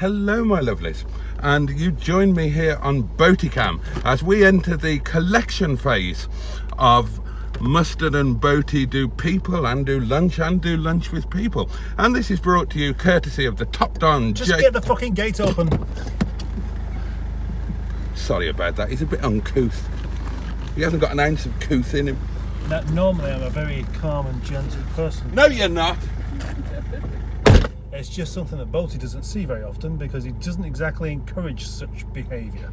Hello my lovelies, and you join me here on Boaty Cam as we enter the collection phase of Mustard and Boaty do people and do lunch with people, and this is brought to you courtesy of the top don Just get the fucking gate open. Sorry about that, he's a bit uncouth. He hasn't got an ounce of couth in him. Now, normally I'm a very calm and gentle person. No you're not. It's just something that Boaty doesn't see very often because he doesn't exactly encourage such behaviour.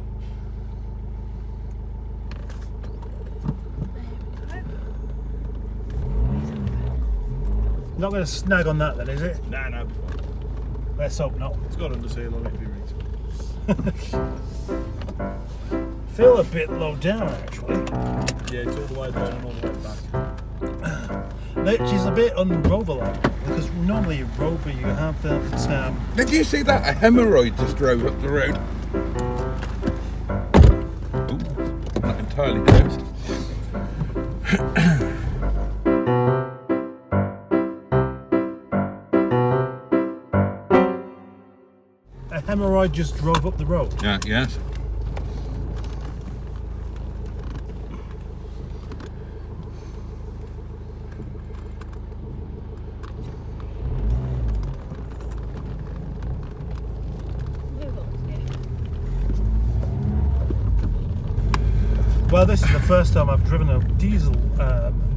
Not going to snag on that then, is it? Nah, no. Let's hope not. It's got under seal on it if you read. Feel a bit low down actually. Yeah, it's all the way down and all the way back. Which is a bit un-Rover-like, because normally in Rover you have that... Did you see that? A hemorrhoid just drove up the road. Ooh, not entirely closed. A hemorrhoid just drove up the road. Yeah, yes. Well, this is the first time I've driven a diesel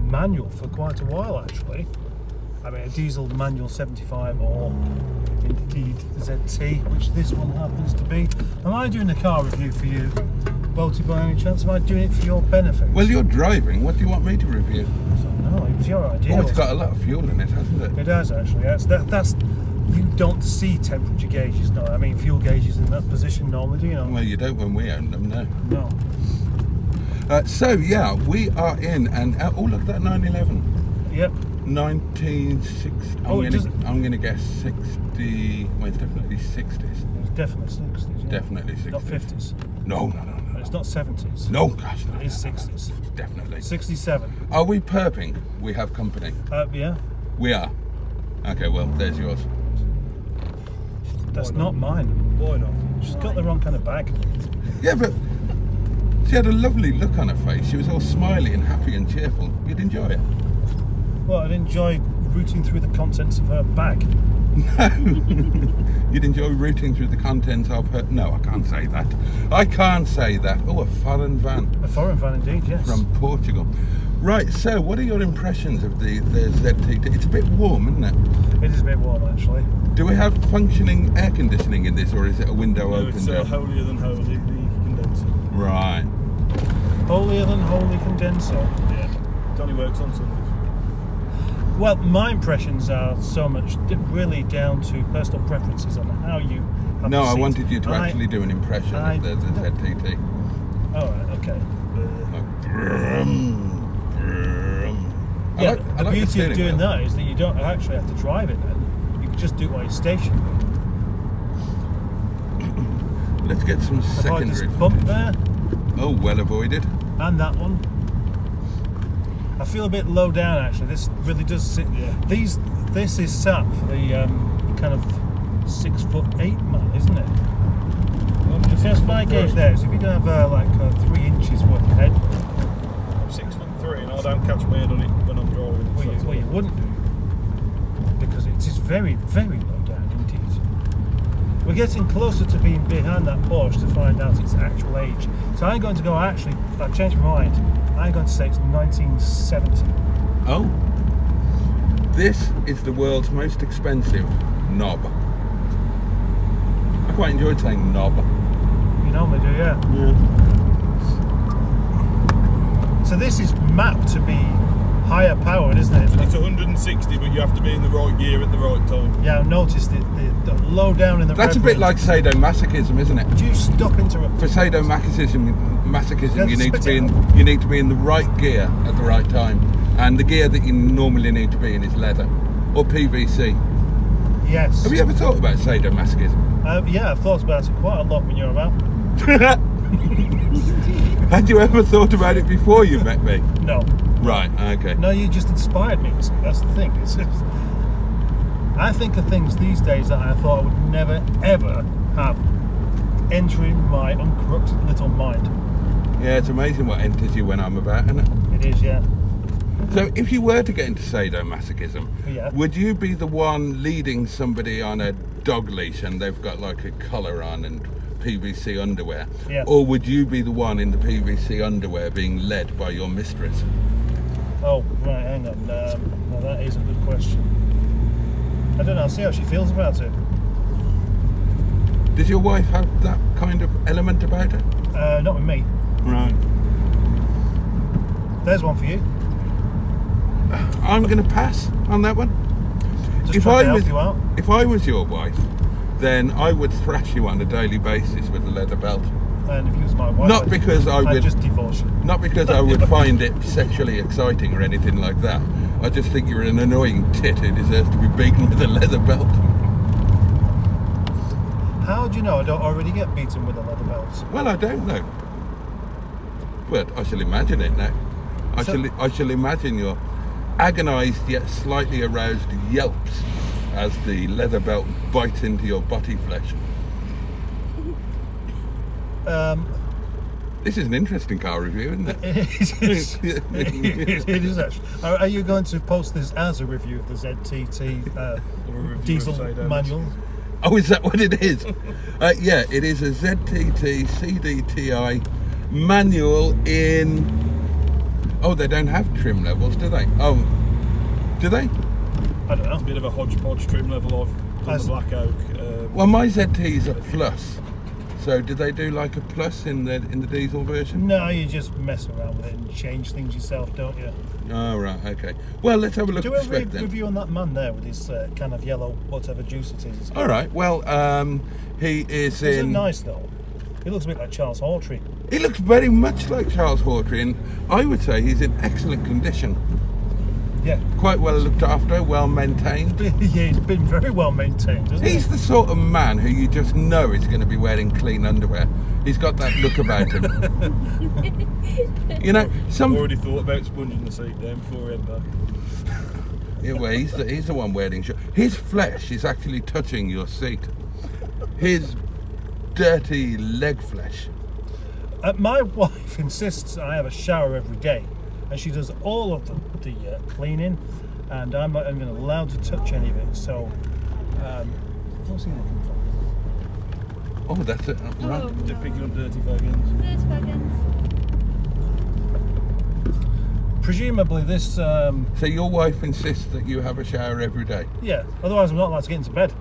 manual for quite a while, actually. I mean, a diesel manual 75 or indeed ZT, which this one happens to be. Am I doing a car review for you, Boaty, by any chance? Am I doing it for your benefit? Well, you're driving. What do you want me to review? No, it was your idea. Oh, it's got a lot of fuel in it, hasn't it? It has, actually. That's you don't see temperature gauges, no. I mean, fuel gauges in that position normally, do you know? Well, you don't when we own them, no. No. So yeah, we are in, and oh look at that 911. Yep. 1960. I'm gonna guess 60. Well, it's definitely 60s. It's definitely 60s. Yeah. Definitely 60s. Not 50s. No. It's not 70s. No, gosh, no. It is 60s. Definitely. 67. Are we perping? We have company. Yeah. We are. Okay, well, there's yours. That's not mine. Why not? She's got the wrong kind of bag. Yeah, but she had a lovely look on her face. She was all smiley and happy and cheerful. You'd enjoy it. Well, I'd enjoy rooting through the contents of her bag. No. You'd enjoy rooting through the contents of her... No, I can't say that. I can't say that. Oh, a foreign van. A foreign van indeed, yes. From Portugal. Right, so what are your impressions of the ZT? It's a bit warm, isn't it? It is a bit warm, actually. Do we have functioning air conditioning in this, or is it a window open? It's holier than holy, the condenser. Right. Holier than holy condenser. Yeah. It only works on Sundays. Well, my impressions are so much really down to personal preferences on how you have No, the I seat. wanted you to actually do an impression of the ZTT. Oh, right, okay. Like, brum, brum. Yeah, I the like beauty steering of doing wheel. that is that you don't actually have to drive it then. You can just do it while you're stationed. Let's get some Avoid secondary. this bump there, Oh, well avoided. and that one. I feel a bit low down actually. This really does sit. Yeah. This is sat for the kind of 6'8" man, isn't it? The first fly gauge there. So if you don't have 3 inches worth of head, I'm 6'3" and I don't catch my head on it when I'm driving. well you wouldn't do, because it is very, very low down indeed. We're getting closer to being behind that Porsche to find out its actual age. So I'm going to go, actually, I've changed my mind. I'm going to say it's 1970. Oh. This is the world's most expensive knob. I quite enjoyed saying knob. You normally do, yeah. So this is mapped to be higher powered, isn't it? It's 160, but you have to be in the right gear at the right time. Yeah, I've noticed the low down in the That's a bit like sadomasochism, isn't it? Do you stop interrupt? For sadomasochism, Yeah, you need to spit be it in. You need to be in the right gear at the right time, and the gear that you normally need to be in is leather or PVC. Yes. Have you ever thought about sadomasochism? Yeah, I've thought about it quite a lot when you're about. Had you ever thought about it before you met me? No. Right. Okay. No, you just inspired me. See, that's the thing. I think of things these days that I thought I would never ever have entering my uncorrupted little mind. Yeah, it's amazing what enters you when I'm about, isn't it? It is, yeah. So if you were to get into sadomasochism, Yeah. would you be the one leading somebody on a dog leash and they've got like a collar on and PVC underwear? Yeah. Or would you be the one in the PVC underwear being led by your mistress? Oh, right, hang on. Now that is a good question. I don't know, I'll see how she feels about it. Does your wife have that kind of element about her? Not with me. Right. There's one for you. I'm going to pass on that one. Just trying to help you out. If I was your wife, then I would thrash you on a daily basis with a leather belt. And if you was my wife, Not because I I'd would just divorce you. Not because I would find it sexually exciting or anything like that. I just think you're an annoying tit who deserves to be beaten with a leather belt. How do you know I don't already get beaten with a leather belt? Well, I don't know, but I shall imagine it now. I shall imagine your agonised yet slightly aroused yelps as the leather belt bites into your body flesh. This is an interesting car review, isn't it? It is actually. Are you going to post this as a review of the ZTT diesel manual? Oh, is that what it is? Yeah, it is a ZTT CDTI manual in... Oh, they don't have trim levels, do they? Oh, do they? I don't know. It's a bit of a hodgepodge trim level. I've done the black oak. Well, my ZT is a plus. So, did they do like a plus in the diesel version? No, you just mess around with it and change things yourself, don't you? Oh, right, okay. Well, let's have a look Do at a the spec then. review on that man there with his kind of yellow, whatever juice it is. All right, well, he is Is it in... nice though? He looks a bit like Charles Hawtrey. He looks very much like Charles Hawtrey, and I would say he's in excellent condition. Yeah. Quite well looked after, well maintained. Yeah, he's been very well maintained, hasn't He's he? the sort of man who you just know is going to be wearing clean underwear. He's got that look about him. You know, I've already thought about sponging the seat down before we head back. Yeah, well, he's the one wearing shorts. His flesh is actually touching your seat. His dirty leg flesh. My wife insists I have a shower every day, and she does all of the cleaning, and I'm not even allowed to touch any of it. So, what's he looking for? Oh, that's it. Right. They're picking up dirty faggins. There's wagons. Presumably this, So your wife insists that you have a shower every day? yeah. Otherwise, I'm not allowed to get into bed.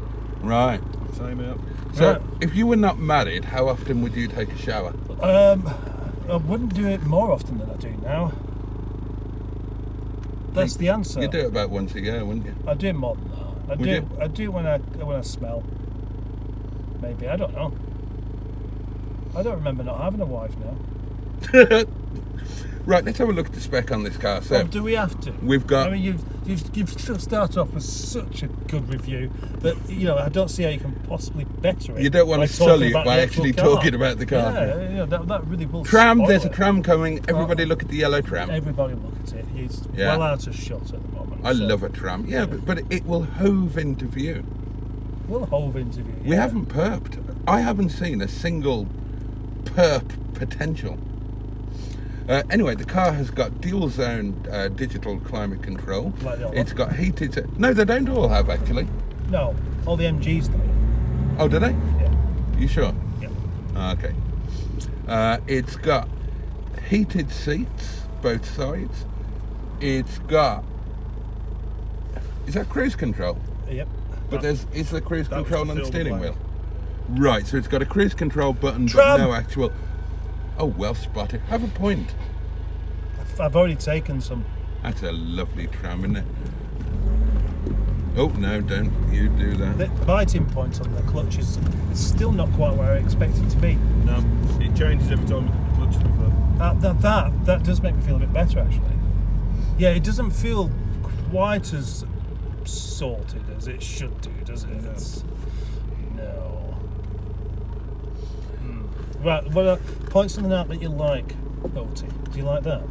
Right. Same out. So, Right. if you were not married, how often would you take a shower? I wouldn't do it more often than I do now. That's the answer. You'd do it about once a year, wouldn't you? I do it more than that. Would you? I do it when I smell. Maybe, I don't know. I don't remember not having a wife now. Right, let's have a look at the spec on this car. So, Well, do we have to? we've got... I mean, you've started off with such a good review that I don't see how you can possibly better it. You don't want by to sully it talking about by the actually actual car. talking about the car. Yeah, that really will. Tram, spoil there's a it. tram coming. Everybody look at the yellow tram. Everybody look at it. He's Yeah. well out of shot at the moment. I so love a tram. Yeah, but it will hove into view. We'll hove interview. We haven't perped. I haven't seen a single perp potential. Anyway, the car has got dual zone digital climate control. Like the other It's one? got heated... No, they don't all have, actually. No, all the MGs though. Oh, do they? Yeah. You sure? Yeah. Okay. It's got heated seats, both sides. It's got... Is that cruise control? Yep. But is there cruise that was control to on the fill the steering blank. wheel? Right, so it's got a cruise control button, Tram! but no actual... Oh, well spotted. Have a point. I've already taken some. That's a lovely tram, isn't it? Oh, no, don't you do that. The biting point on the clutch is still not quite where I expect it to be. No, it changes every time the clutch is reversed. That does make me feel a bit better actually. Yeah, it doesn't feel quite as sorted as it should do, does it? No. Right, well, point something out that you like, Boaty. Do you like that?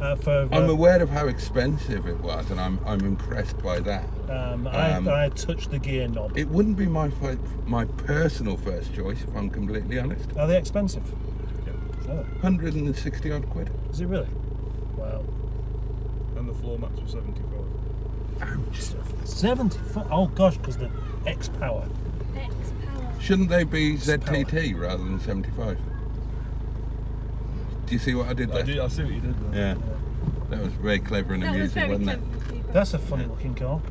I'm aware of how expensive it was, and I'm impressed by that. I touched the gear knob. It wouldn't be my personal first choice, if I'm completely honest. Are they expensive? Yeah. Oh, 160 odd quid. is it really? Wow. And the floor mats were 75. Ouch. 74. Oh gosh, because the X power. X-Power. Shouldn't they be ZTT rather than 75? Do you see what I did there? I see what you did there. Yeah. That was very clever and That was amusing, very wasn't it? clever of you, That's a funny looking car.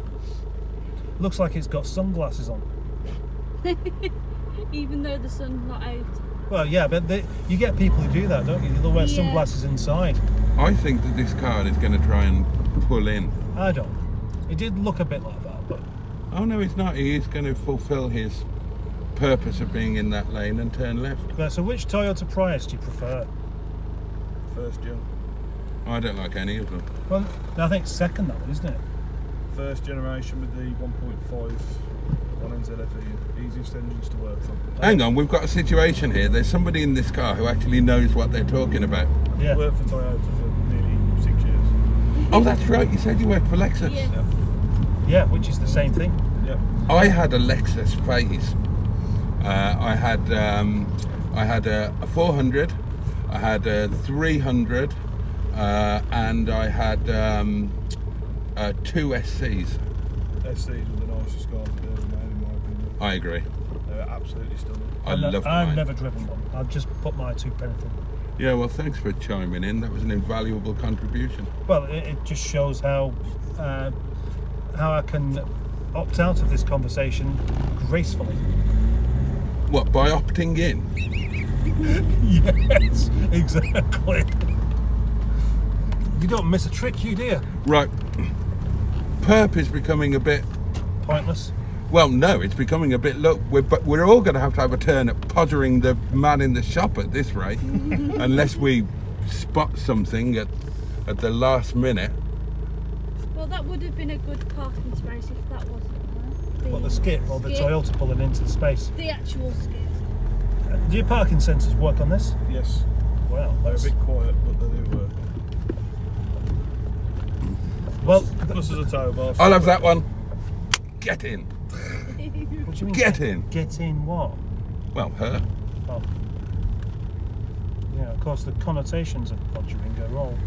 Looks like it's got sunglasses on. even though the sun's not out. Well, yeah, but you get people who do that, don't you? They'll wear Yeah. sunglasses inside. I think that this car is going to try and pull in. I don't. It did look a bit like that, but Oh no, he's not. He is going to fulfil his purpose of being in that lane and turn left. so which Toyota Prius do you prefer? First gen. I don't like any of them. Well, I think second that one, isn't it? First generation with the 1.5 1NZFE. Easiest engines to work on. Hang on, we've got a situation here. There's somebody in this car who actually knows what they're talking about. Yeah. Worked for Toyota for nearly 6 years. Oh, that's right. You said you worked for Lexus. Yes. Yeah, which is the same thing. Yep. I had a Lexus phase. I had a 400, I had a 300, and I had two SCs. SCs were the nicest cars that ever made, in my opinion. I agree. They were absolutely stunning. I love I've mine. never driven one. I've just put my 2 pence in. Yeah, well, thanks for chiming in. That was an invaluable contribution. Well, it just shows how I can opt out of this conversation gracefully. What, by opting in? Yes, exactly. You don't miss a trick, you do. Right. Perp is becoming a bit... Pointless. Well, no, it's becoming a bit... Look, we're all going to have a turn at pottering the man in the shop at this rate. Unless we spot something at the last minute. Well, that would have been a good parking space if that wasn't there. What, the skip or the skip. Toyota pulling into space? The actual skip. Do your parking sensors work on this? Yes. Wow. They're a That's, bit quiet, but they do work. well, Plus there's a tow bar. I'll have that one. Get in. what do you mean? Get in. Get in what? Well, her. Oh. Yeah, of course, the connotations of podgering go wrong.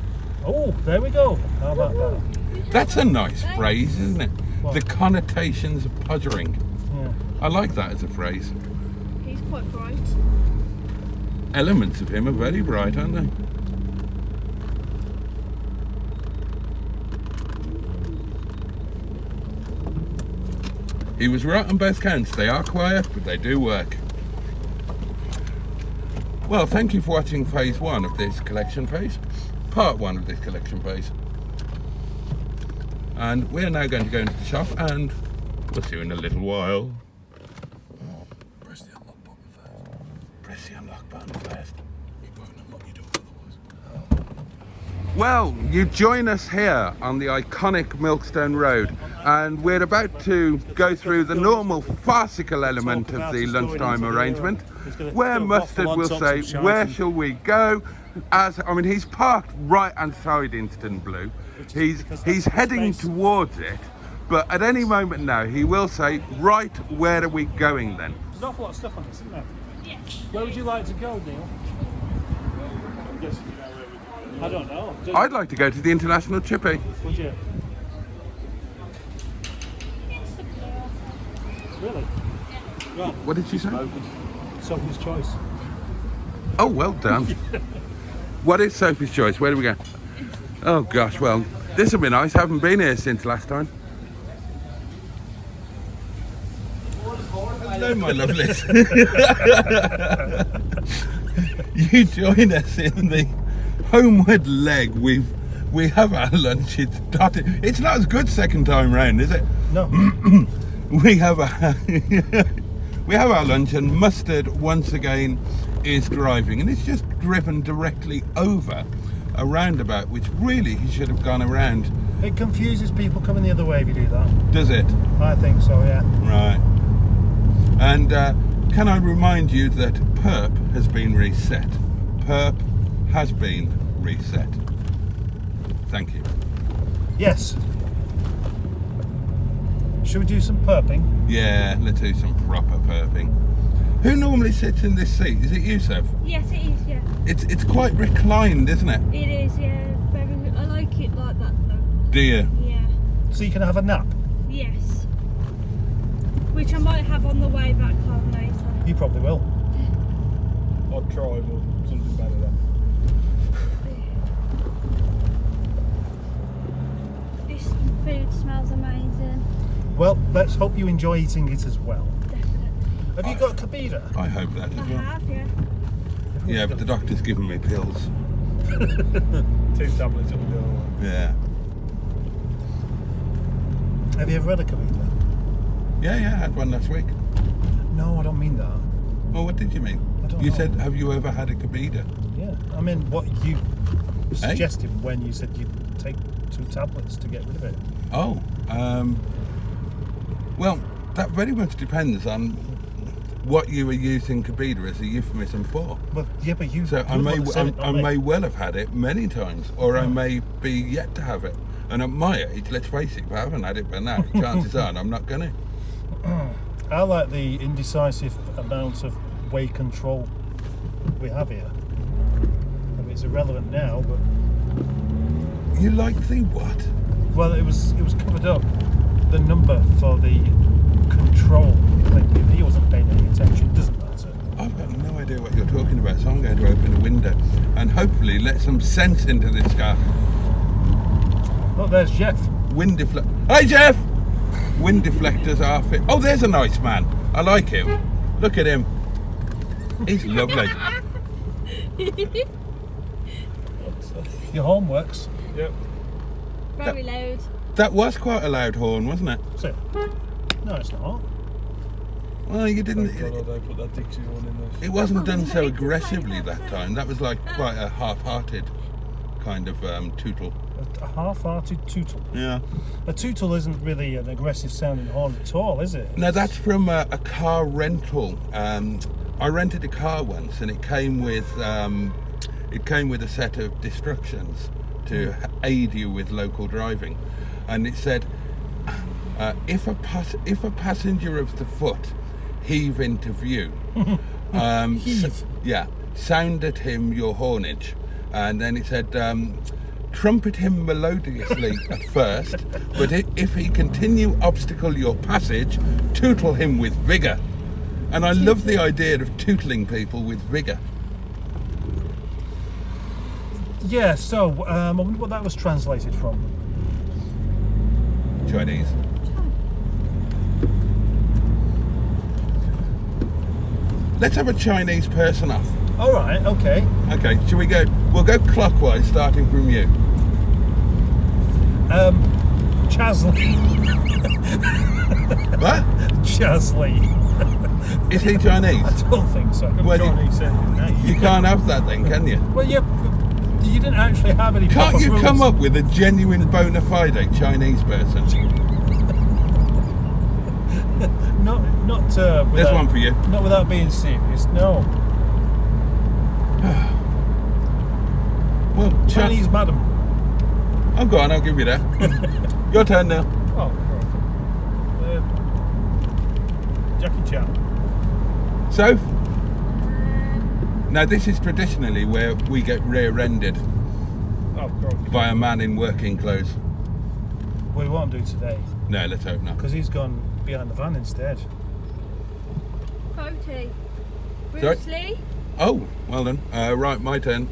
Oh, there we go. How about that? That's a nice phrase, isn't it? What? The connotations of podgering. Yeah. I like that as a phrase. He's quite bright. Elements of him are very bright, aren't they? He was right on both counts. They are quiet, but they do work. Well, thank you for watching phase 1 of this collection phase. Part 1 of this collection phase. And we're now going to go into the shop and we'll see you in a little while. Press the unlock button first. Press the unlock button first. It won't unlock your door otherwise. Well, you join us here on the iconic Milkstone Road, and we're about to go through the normal farcical element of the lunchtime arrangement, where Mustard will say, where shall we go? He's parked right inside Istanblue. He's heading towards it, but at any moment now he will say, right, where are we going then? There's an awful lot of stuff on this, isn't there? Yeah. Where would you like to go, Neil? I'm guessing you know where we're going. I don't know. I'd like to go to the International Chippy. Would you? Really? Right. What did she say? Sophie's choice. Oh, well done. What is Sophie's choice? Where do we go? Oh gosh, well, this will be nice. I haven't been here since last time. Hello, my lovelies. You join us in the homeward leg. We have our lunch. It's started. It's not as good second time round, is it? No. We have our lunch, and Mustard once again is driving, and it's just driven directly over a roundabout, which really he should have gone around. It confuses people coming the other way if you do that. Does it? I think so, yeah. Right. And can I remind you that Perp has been reset? Perp has been reset. Thank you. Yes. Should we do some perping? Yeah, let's do some proper perping. Who normally sits in this seat? Is it you, Soph? Yes, it is, yeah. It's quite reclined, isn't it? It is, yeah. Very, I like it like that, though. Do you? Yeah. So you can have a nap? Yes. Which I might have on the way back home later. You probably will. I'd try, but something better than. This food smells amazing. Well, let's hope you enjoy eating it as well. Definitely. Have you got Kabida? I hope that as I well. have, yeah. Yeah, but the doctor's given me pills. 2 tablets will go. Yeah. Have you ever had a Kabida? Yeah, I had one last week. No, I don't mean that. Well, what did you mean? I don't You know. said, have you ever had a Kabida? Yeah, I mean what you suggested when you said you'd take 2 tablets to get rid of it. Oh, well, that very much depends on what you were using Kabida as a euphemism for. Well, yeah, but you. So I you're the may, one that said it, I not me. may well have had it many times, or I may be yet to have it. And at my age, let's face it, if I haven't had it by now, chances are I'm not gonna. I like the indecisive amount of way control we have here. I mean, it's irrelevant now, but You like the what? well, it was covered up. The number for the control. Like, if he wasn't paying any attention, it doesn't matter. I've got no idea what you're talking about, so I'm going to open the window and hopefully let some sense into this car. Look, there's Jeff. Wind deflect. Hey, Jeff! Wind deflectors are fit. Oh, there's a nice man. I like him. Look at him. He's lovely. Your horn works. Yep. Very loud. That was quite a loud horn, wasn't it? So, no, it's not. Well, you didn't. Thank God they put that Dixie one in there. It wasn't done so aggressively that time. That was like quite a half-hearted kind of tootle. A half-hearted tootle. Yeah. A tootle isn't really an aggressive sounding horn at all, is it? No, that's from a car rental. I rented a car once, and it came with a set of instructions to aid you with local driving, and it said if a passenger of the foot heave into view, Heave. sound at him your hornage, and then it said. Trumpet him melodiously at first, but if he continue obstacle your passage, tootle him with vigour. And I love the idea of tootling people with vigour. Yeah, so, I wonder what that was translated from. Chinese. Let's have a Chinese person off. Alright, okay. Okay, shall we go? We'll go clockwise, starting from you. Chasley. What? Chasley. Is he Chinese? I don't think so. Well, Chinese sounding name. you can't have that then, can you? Well, yeah, you didn't actually have any Can't proper you rules. come up with a genuine bona fide Chinese person? Not without, There's one for you. Not without being serious, no. Well, Chinese madam. Oh, go on, I'll give you that. Your turn now. Oh, right. Jackie Chan. So, now this is traditionally where we get rear-ended Oh, crikey. by a man in working clothes. We won't do today No, let's hope not. because he's gone behind the van instead. Boaty. Sorry? Bruce Lee? Oh, well done. Right, my turn.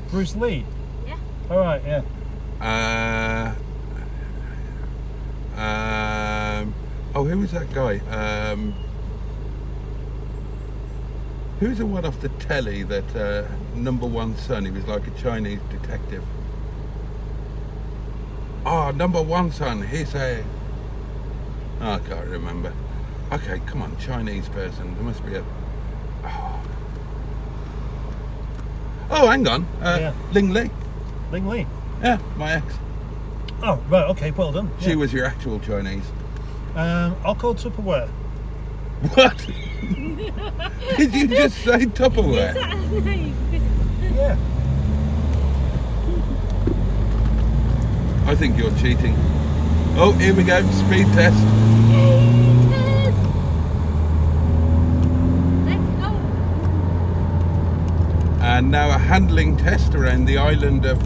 Bruce Lee. Yeah. All right, yeah. Who was that guy? Who's the one off the telly that number one son? He was like a Chinese detective. Oh, number one son. He's a. Oh, I can't remember. Okay, come on, Chinese person. There must be a. Oh, hang on. Yeah. Ling Li. Ling Lee. Yeah, my ex. Oh, right, okay, well done. She Yeah. was your actual Chinese. I'll call Tupperware. What? Did you just say Tupperware? Yeah. I think you're cheating. Oh, here we go, speed test. Let's go. And now a handling test around the island of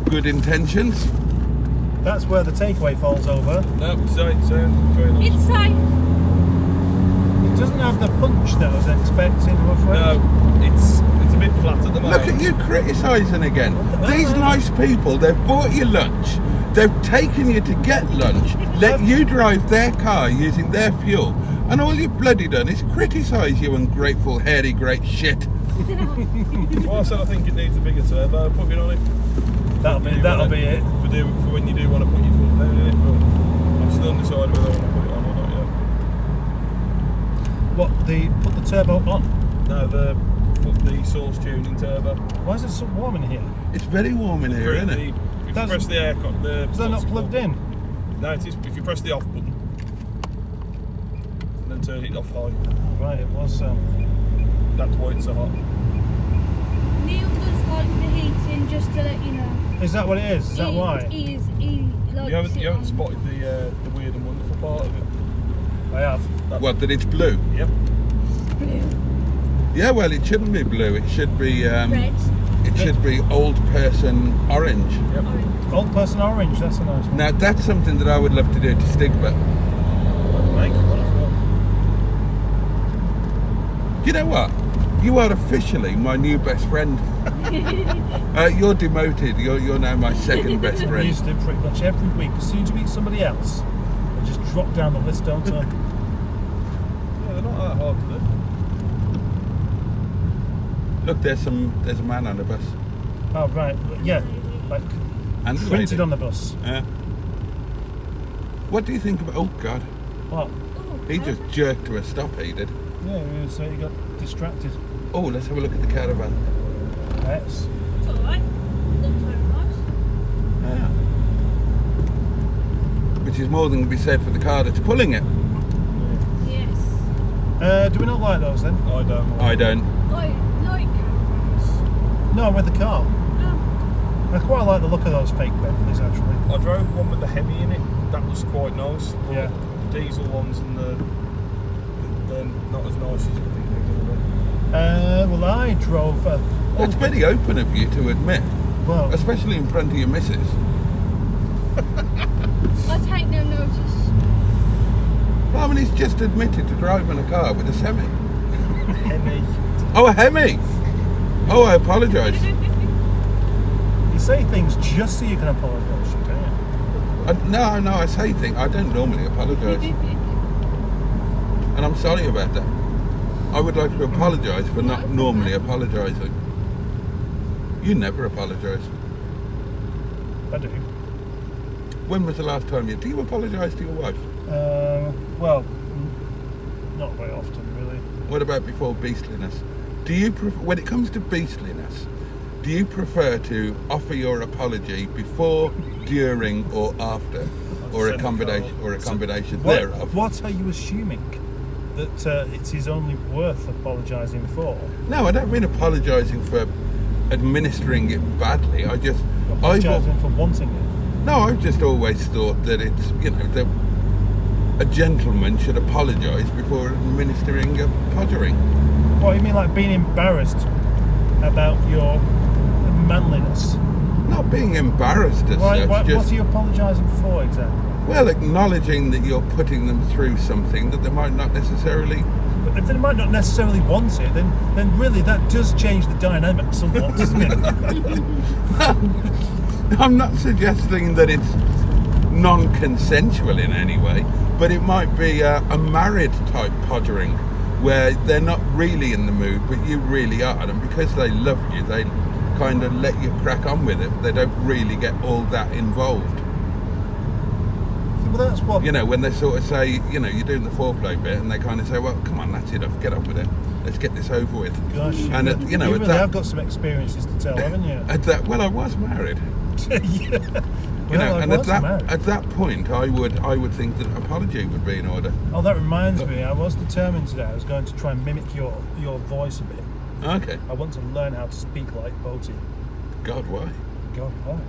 good intentions. That's where the takeaway falls over. No, join It's safe. It doesn't have the punch that I was expecting, I'm afraid. No, it's a bit flat at the moment. Look at you criticising again. These nice people, they've bought you lunch, they've taken you to get lunch, let you drive their car using their fuel, and all you've bloody done is criticise you ungrateful, hairy, great shit. Well, I said I think it needs a bigger turbo. Put me on it. That'll be it. For when you do want to put your foot down in it, but I'm still undecided whether I want to put it on or not yet. Put the turbo on? No, the source tuning turbo. Why is it so warm in here? It's very warm in here, isn't it? If you press the aircon, Is that not plugged in? No, it is. If you press the off button and then turn it off high, Right, it was. that's why it's so hot. Neil does like the heating, just to let you know. Is that what it is? Is that why? He likes You haven't it on. spotted the weird and wonderful part of it. I have. What, that it's blue? Yep. Blue. Yeah, well, it shouldn't be blue. It should be. Red. It should be old person orange. Yep. Orange. Old person orange, that's a nice one. Now that's something that I would love to do to Stigma. Make it wonderful. You know what? You are officially my new best friend. You're demoted. You're now my second best I friend. used to pretty much every week. As soon as you meet somebody else, I just drop down the list, don't I? Yeah, they're not that hard to do. Look, there's a man on the bus. Oh, right. Yeah. Like And a printed lady. on the bus. Yeah. What do you think about? Oh God, What? Ooh, he just jerked to a stop. He did. Yeah, so you got distracted. Oh, let's have a look at the caravan. Yes. It's alright. Looks very nice. Yeah. Which is more than can be said for the car that's pulling it. Yes. Do we not like those then? I don't. I don't. Like caravans. No, with the car. Oh. I quite like the look of those fake Bentleys actually. I drove one with the Hemi in it. That was quite nice. But Yeah. the diesel ones and they're not as nice as you think they're going to be. Well, I drove. It's very open of you to admit, Well, especially in front of your missus. I take no notice. I mean, he's just admitted to driving a car with a semi. Hemi. Oh, a Hemi. Oh, I apologise. You say things just so you can apologise, don't you? No, I say things. I don't normally apologise. And I'm sorry about that. I would like to apologise for not normally apologising. You never apologise. I do. When was the last time do you apologise to your wife? Well, not very often, really. What about before beastliness? Do you when it comes to beastliness, do you prefer to offer your apology before, during, or after, or a combination thereof? What are you assuming? That it is only worth apologising for? No, I don't mean apologising for administering it badly. Apologising for wanting it? No, I've just always thought that it's, that a gentleman should apologise before administering a podgering. What, you mean like being embarrassed about your manliness? Not being embarrassed as such, What just, are you apologising for exactly? well, acknowledging that you're putting them through something that they might not necessarily... But if they might not necessarily want it, then really that does change the dynamic somewhat, doesn't it? I'm not suggesting that it's non-consensual in any way, but it might be a married type podgering where they're not really in the mood, but you really are, and because they love you, they kind of let you crack on with it. They don't really get all that involved. Well, that's what... When they sort of say, you're doing the foreplay bit, and they kind of say, well, come on, that's enough, get on with it. Let's get this over with. Gosh, And you really have got some experiences to tell, haven't you? Well, I was married. Yeah. At that point, I would think that an apology would be in order. Oh, that reminds me. I was determined today. I was going to try and mimic your voice a bit. Okay. I want to learn how to speak like Boaty. God, why? God, why?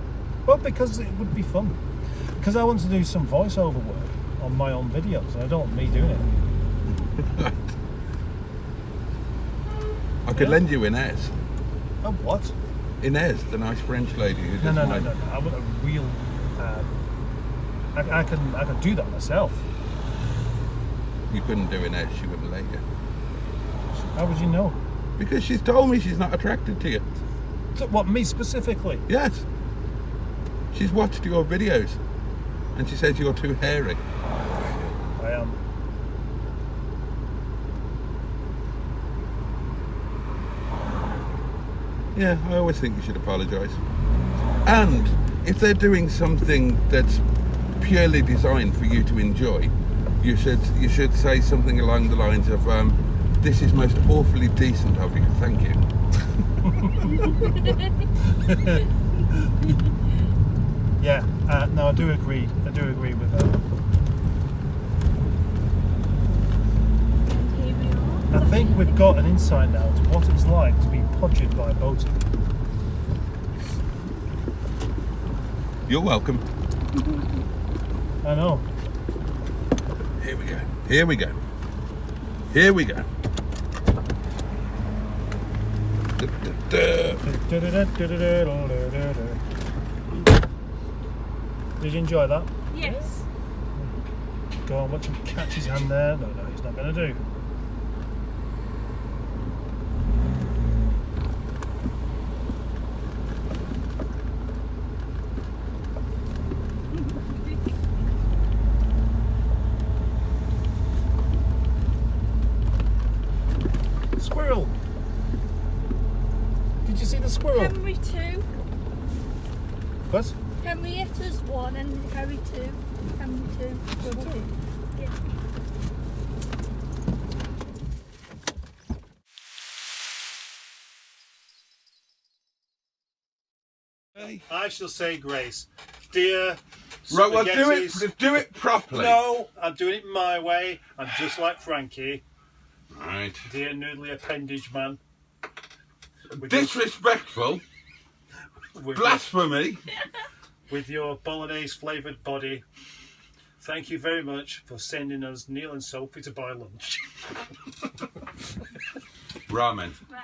Well, because it would be fun. Because I want to do some voiceover work on my own videos, and I don't want me doing it. I could lend you Inez. Oh, what? Inez, the nice French lady who does No. my- I want a real. I can do that myself. You couldn't do Inez, she wouldn't let you. How would you know? Because she's told me she's not attracted to you. So, what, me specifically? Yes. She's watched your videos and she says you're too hairy. I am. Yeah, I always think you should apologise. And if they're doing something that's purely designed for you to enjoy, you should say something along the lines of, this is most awfully decent of you, thank you. Yeah, no, I do agree. I do agree with that. Here we are. I think we've got an insight now to what it's like to be podged by Boaty. You're welcome. I know. Here we go. Here we go. Here we go. Did you enjoy that? Yes. Go on, watch him catch his hand there. No, he's not going to do. Squirrel! Did you see the squirrel? Henry 2. What? Henrietta's 1 and Harry 2. Henry 2. Yeah. I shall say grace. Dear Right, well, spaghettis- do it properly. No, I'm doing it my way. I'm just like Frankie. Right. Dear noodly appendage man. Disrespectful. With Blasphemy. with your bolognese flavoured body. Thank you very much for sending us Neil and Sophie to buy lunch. Ramen. Right.